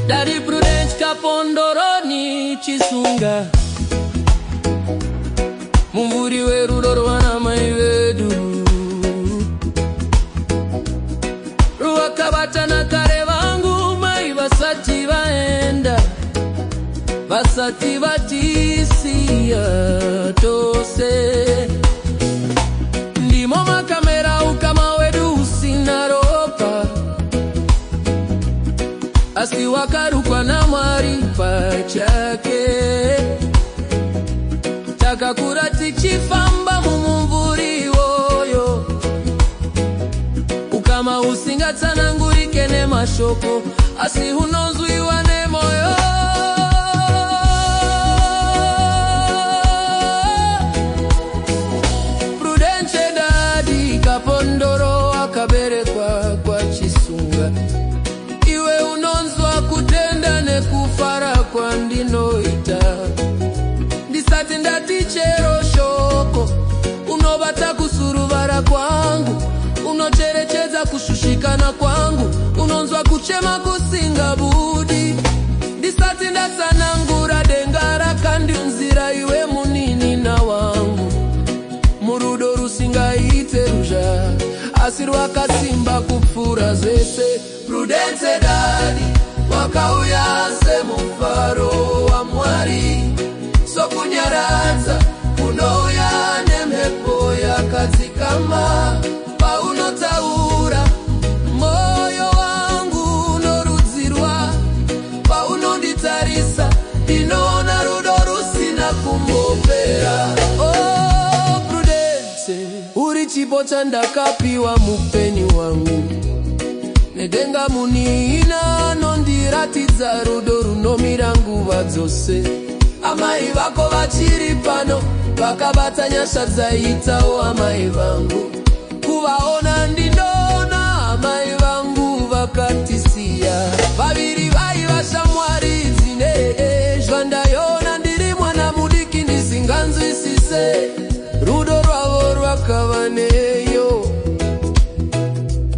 Daddy Prudence Kapondoroni Chisunga Mumvuri weru dorwana maivedu Ruwakabata na kare vangu mai vasati vaenda vasati vatisia tose ndimo makamera ukama wedu usina ropa asi wakarukwa na mwaripa chake takakura tichifamba mumumvuri woyo ukama usingatsanangurike nemashoko asi hunonzwiwa nemoyo Prudence Daddy Kapondoro akaberekwa kwa Chisunga iwe unonzwa kutenda nekufara kwa ndinoita ndisati ndatichero shoko unobata kusuruvara kwangu unocherechedza kushushikana kwangu unonzwa kuchema kusinga budi ndisati ndatsanangura dengara kandi nzira iwe munini na wangu murudo rusingaite ruzha asi rwakasimba kupfura zvese Prudence Daddy wakauya semufaro wa Mwari sokunyaradza unouya nemhepo yakadzikama paunotaura moyo wangu unorudzirwa paunonditarisa ndinoona rudo rusina kumbopera Oh Prudence uri chipo chandakapiwa mupenyu wangu nedenga munina nondiratidza rudo runomira nguva dzose amai vako vachiri pano vakabata nyasha dzaitawo amai vangu kuvaona ndinoona amai vangu vakatisiya vaviri vaiva shamwari dzine zvandaiona ndiri mwana mudiki ndisinganzwisise rudo rwavo rwakava neyo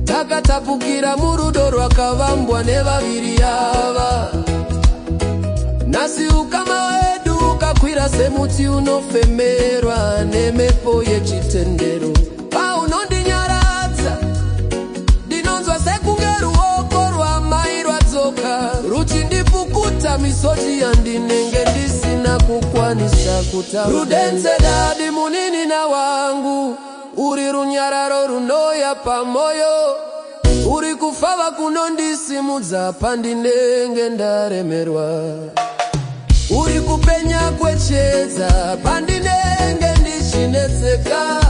takatapukira murudo rwakavambwa nevaviri ava nasi ukama wedu ukakwira semuti unofemerwa nemhepo yechitendero paunondinyaradza ndinonzwa sekunge ruoko rwamai rwadzoka ruchindipukuta misodzi yandinenge ndisina kukwanisa kutaura Prudence Daddy muninina wangu uri runyararo runoya pamoyo uri kufava kunondisimudza pandinenge ndaremerwa uri kupenya kwechedza pandinenge ndichinetseka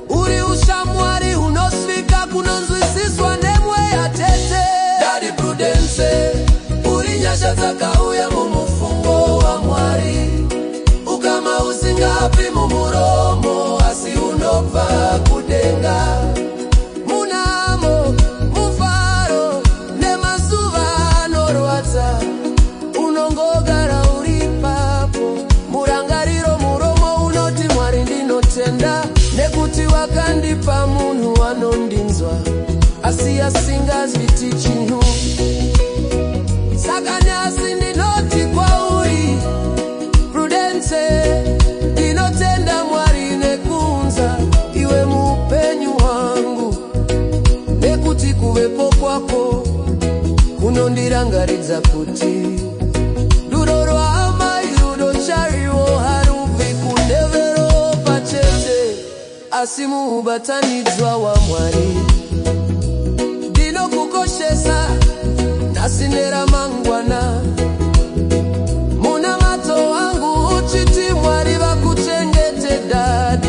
uri ushamwari hunosvika kunonzwisiswa nemweya tete Daddy Prudence uri nyasha dzakauya mumufungo wa Mwari ukama usingapi mumuromo asi unobva kudenga munamo mufaro nemazuva anorwadza unongogara uri papo murangariro muromo unoti Mwari ndinotenda nekuti wakandipa munhu anondinzwa asi asingazviti chinhu saka nyasi ndinoti kwauri Prudence ndinotenda Mwari nekunza iwe mupenyu wangu nekuti kuvepo kwako kunondirangaridza kuti rudo rwaamai rudo chariwo harubvi kunevero pachete asi muubatanidzwa wa Mwari ndinokukoshesa nhasi neramangwana muna mato wangu uchiti Mwari vakuchengete Daddy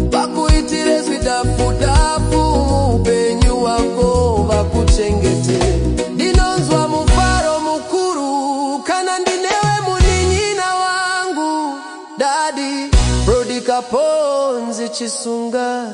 vakuitire zvidafu-dafu muupenyu wako vakuchengete ndinonzwa mufaro mukuru kana ndinewe muninyina wangu Daddy Prudence Chisunga